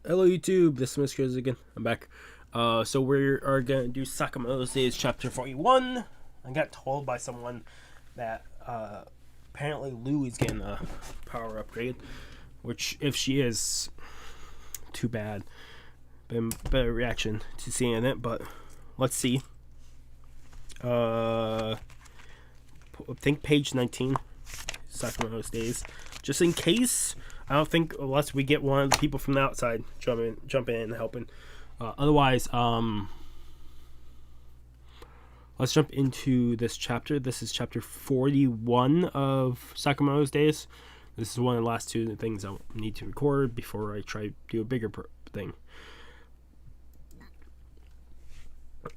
Hello YouTube, this is Mr. again. I'm back. So we are gonna do Sakamoto's Days chapter 41. I got told by someone that apparently Lou is getting a power upgrade, which if she is, too bad. Been better reaction to seeing it, but let's see. I think page 19, Sakamoto's Days. Just in case, I don't think unless we get one of the people from the outside jumping in and helping. Otherwise, let's jump into this chapter. This is chapter 41 of Sakamoto's Days. This is one of the last two things I need to record before I try to do a bigger thing.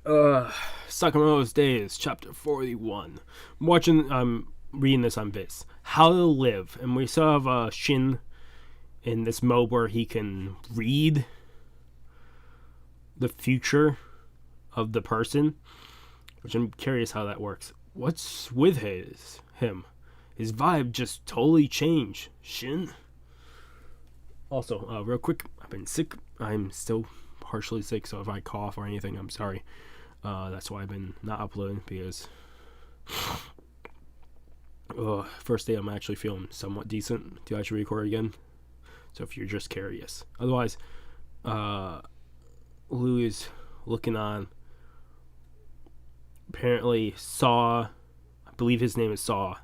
Sakamoto's Days, chapter 41. I'm reading this on Viz. How to Live. And we still have Shin in this mode where he can read the future of the person, which I'm curious how that works. What's with him? His vibe just totally changed. Shin. Also, real quick, I've been sick. I'm still partially sick, so if I cough or anything, I'm sorry. That's why I've been not uploading, because first day I'm actually feeling somewhat decent to actually record again. So if you're just curious. Otherwise, Lou is looking on. Apparently Saw, I believe his name is Saw,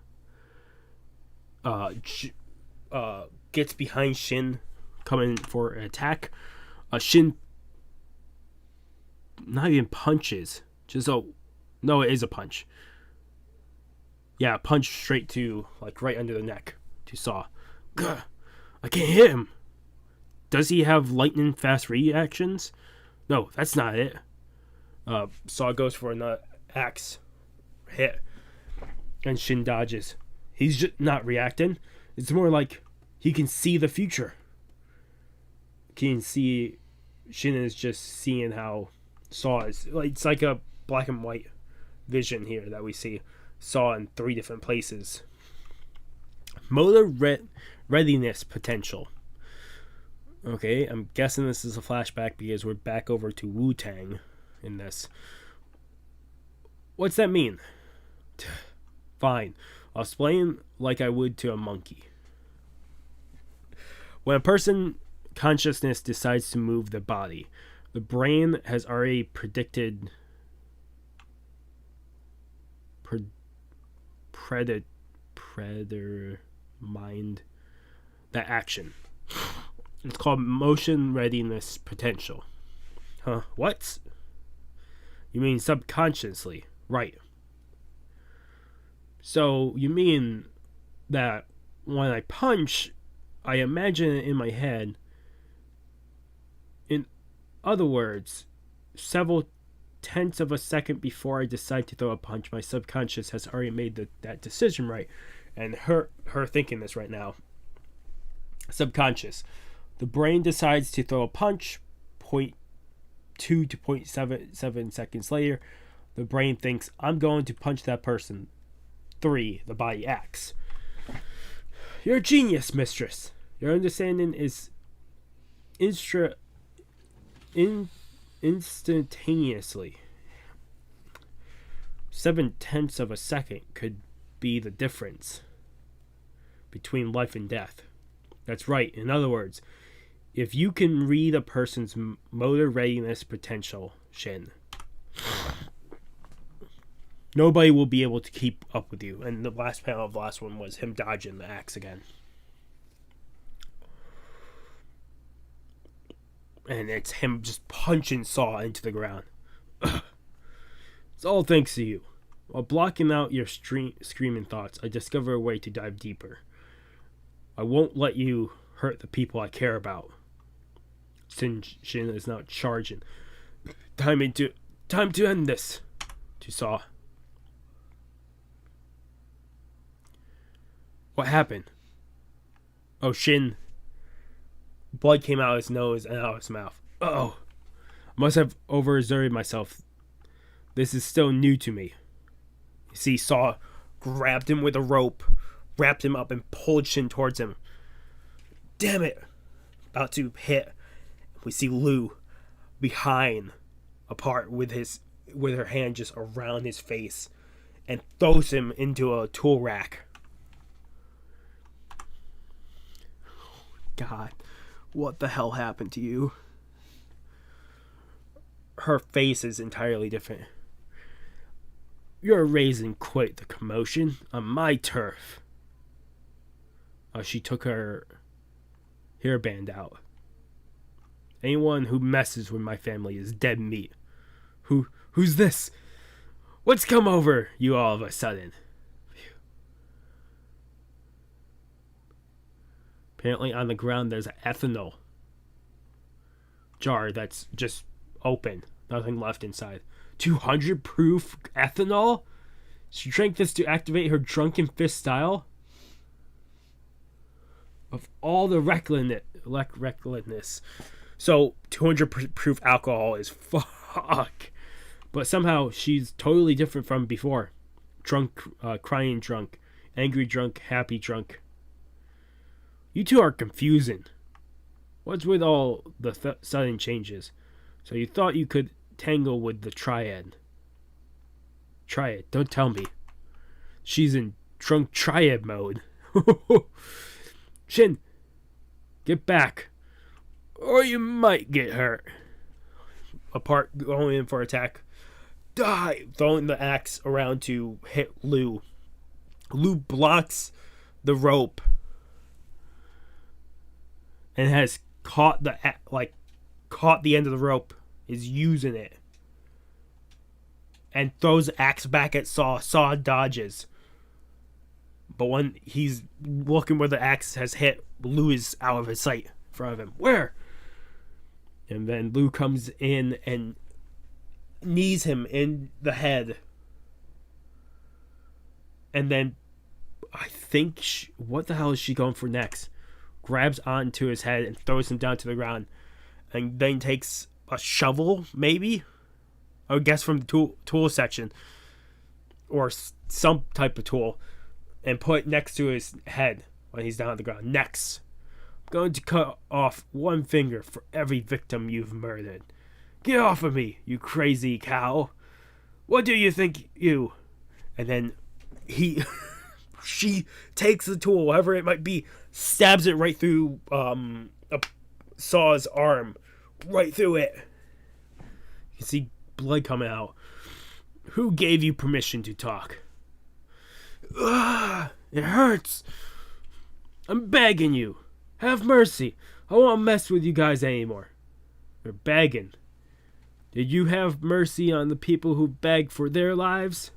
gets behind Shin coming for an attack. Shin not even punches, no, it is a punch. Yeah, punch straight to, like, right under the neck to Saw. Gah, I can't hit him. Does he have lightning fast reactions? No, that's not it. Saw goes for another axe hit, and Shin dodges. He's just not reacting. It's more like he can see the future. He can see. Shin is just seeing how Saw is. It's like a black and white vision here that we see Saw in 3 different places. Motor readiness potential. Okay, I'm guessing this is a flashback because we're back over to Wu-Tang in this. What's that mean? Fine, I'll explain like I would to a monkey. When a person consciousness decides to move the body, the brain has already predicted predator mind that action. It's called motion readiness potential. Huh? What? You mean subconsciously? Right. So you mean that when I punch, I imagine it in my head. In other words, several tenths of a second before I decide to throw a punch, my subconscious has already made that decision, right? And her thinking this right now. Subconscious. The brain decides to throw a punch. 0.2 to 0.77 seconds later, the brain thinks, I'm going to punch that person. 3. The body acts. You're a genius, mistress. Your understanding is instantaneously. 0.7 of a second could be the difference between life and death. That's right. In other words, if you can read a person's motor readiness potential, Shin, nobody will be able to keep up with you. And the last panel of the last one was him dodging the axe again. And it's him just punching Saw into the ground. It's all thanks to you. While blocking out your screaming thoughts, I discover a way to dive deeper. I won't let you hurt the people I care about. Shin is now charging. Time to end this. To Saw. What happened? Oh, Shin. Blood came out of his nose and out of his mouth. Uh-oh. I must have overexerted myself. This is still new to me. You see, Saw grabbed him with a rope, wrapped him up and pulled Shin towards him. Damn it! About to hit. We see Lou behind, apart with her hand just around his face, and throws him into a tool rack. God, what the hell happened to you? Her face is entirely different. You're raising quite the commotion on my turf. She took her hairband out. Anyone who messes with my family is dead meat. Who's this? What's come over you all of a sudden? Apparently on the ground there's an ethanol jar that's just open. Nothing left inside. 200 proof ethanol? She drank this to activate her drunken fist style? Of all the recklessness. So 200 proof alcohol is fuck. But somehow she's totally different from before. Drunk, crying drunk, angry drunk, happy drunk. You two are confusing. What's with all the sudden changes? So you thought you could tangle with the triad. Triad, don't tell me. She's in drunk triad mode. Shin, get back, or you might get hurt. Apart, going in for attack. Die! Throwing the axe around to hit Lou. Lou blocks the rope and has caught the end of the rope, is using it, and throws the axe back at Saw. Saw dodges. But when he's looking where the axe has hit, Lou is out of his sight in front of him. Where? And then Lou comes in and knees him in the head. And then I think what the hell is she going for next? Grabs onto his head and throws him down to the ground. And then takes a shovel, maybe? I would guess from the tool section. Or some type of tool. And put it next to his head when he's down on the ground. Next. I'm going to cut off one finger for every victim you've murdered. Get off of me, you crazy cow. What do you think you... And then she takes the tool, whatever it might be, stabs it right through Saw's arm. Right through it. You can see blood coming out. Who gave you permission to talk? Ugh, it hurts. I'm begging you. Have mercy. I won't mess with you guys anymore. You're begging. Did you have mercy on the people who beg for their lives?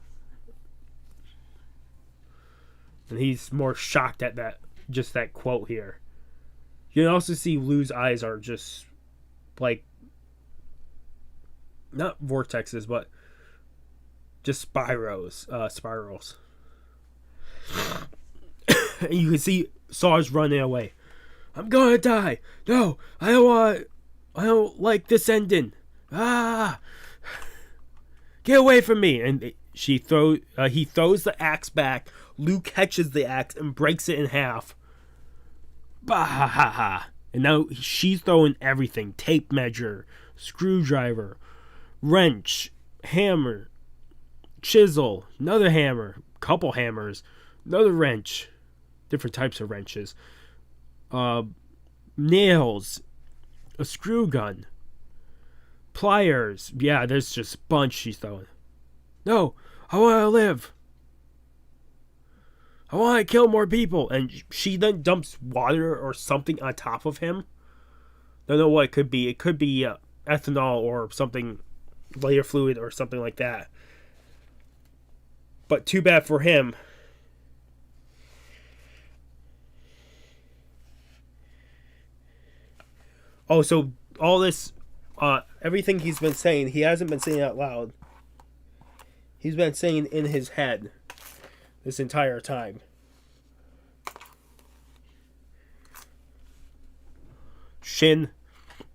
And he's more shocked at that quote here. You can also see Lou's eyes are just like, not vortexes, but just spirals. And you can see Saw's running away. I'm gonna die. No, I don't like this ending. Get away from me. And he throws the axe back. Lou catches the axe and breaks it in half. Bah! And now she's throwing everything. Tape measure, screwdriver, wrench, hammer, chisel, another hammer, couple hammers, another wrench, different types of wrenches, nails, a screw gun, pliers. Yeah, there's just a bunch she's throwing. No, I want to live. I want to kill more people. And she then dumps water or something on top of him. Don't know what it could be. It could be ethanol or something, lighter fluid or something like that. But too bad for him. Oh, so all this, everything he's been saying, he hasn't been saying out loud. He's been saying in his head this entire time. Shin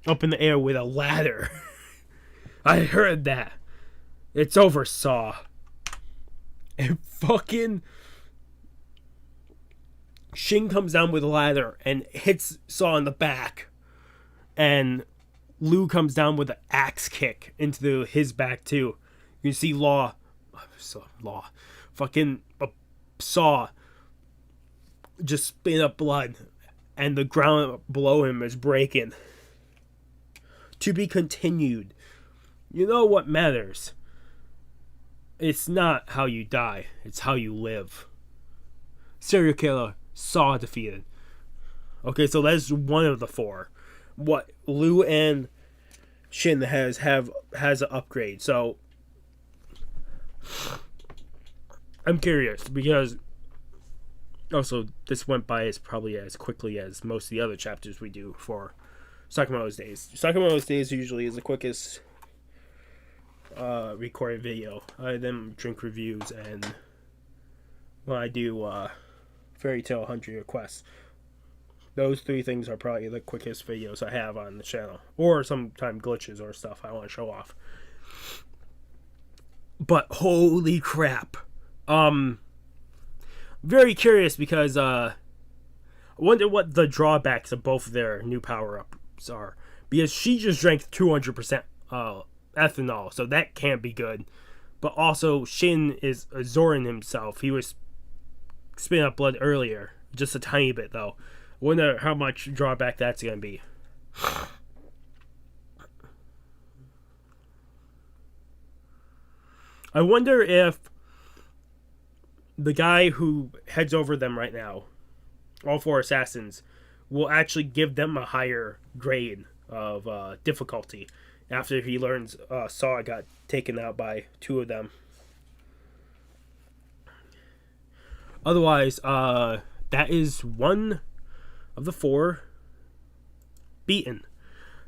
up in the air with a ladder. I heard that. It's over, Saw. And fucking Shin comes down with a ladder and hits Saw in the back. And Liu comes down with an axe kick into his back too. You can see Saw just spit up blood, and the ground below him is breaking. To be continued. You know what matters? It's not how you die, it's how you live. Serial killer, Saw defeated. Okay, so that's one of the 4. What Liu and Shin has an upgrade. So I'm curious because also this went by as probably as quickly as most of the other chapters we do for Sakamoto's Days. Sakamoto's Days usually is the quickest recorded video. I then drink reviews and when I do Fairy Tail 100 requests. Those 3 things are probably the quickest videos I have on the channel. Or sometimes glitches or stuff I want to show off. But holy crap. Very curious because I wonder what the drawbacks of both of their new power-ups are. Because she just drank 200% ethanol, so that can't be good. But also, Shin is Zorin himself. He was spitting up blood earlier. Just a tiny bit, though. Wonder how much drawback that's going to be. I wonder if the guy who heads over them right now, all 4 assassins, will actually give them a higher grade of difficulty after he learns Saw got taken out by 2 of them. Otherwise, that is 1 of the 4 beaten.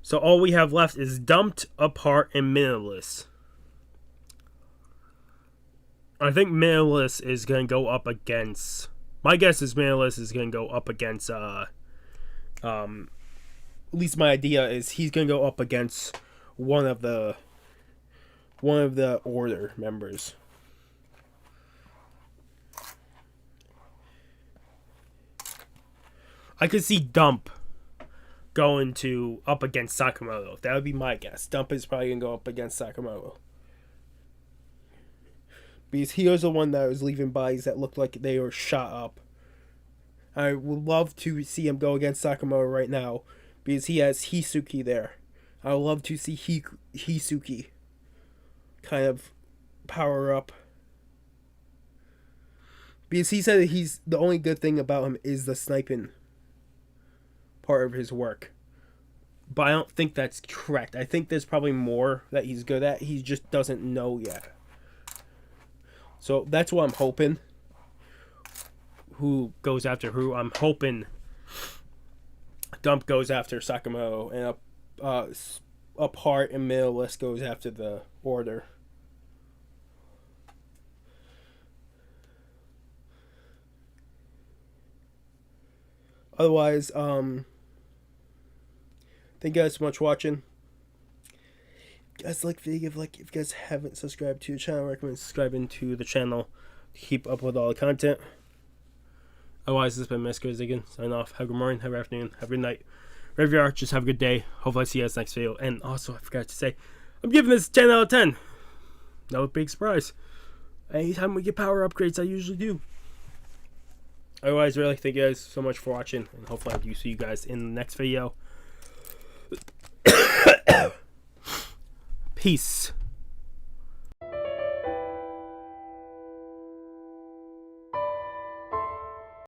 So all we have left is Dumped, Apart, and Minimalist. I think Minimalist is going to go up against... My guess is Minimalist is going to go up against... at least my idea is he's going to go up against one of the Order members. I could see Dump going up against Sakamoto. That would be my guess. Dump is probably going to go up against Sakamoto. Because he was the one that was leaving bodies that looked like they were shot up. I would love to see him go against Sakamoto right now. Because he has Hisuki there. I would love to see Hisuki kind of power up. Because he said that the only good thing about him is the sniping part of his work. But I don't think that's correct. I think there's probably more that he's good at. He just doesn't know yet. So that's what I'm hoping. Who goes after who? I'm hoping Dump goes after Sakamoto and Apart and Minimalist goes after the Order. Otherwise, thank you guys so much for watching. If you guys like the video, if you guys haven't subscribed to the channel, I recommend subscribing to the channel to keep up with all the content. Otherwise, this has been Mr. Ziggin. Sign off. Have a good morning, have a good afternoon, have a good night. Wherever you are, just have a good day. Hopefully I see you guys next video. And also, I forgot to say, I'm giving this 10 out of 10. No big surprise. Anytime we get power upgrades, I usually do. Otherwise, really, thank you guys so much for watching. And hopefully I do see you guys in the next video. Peace.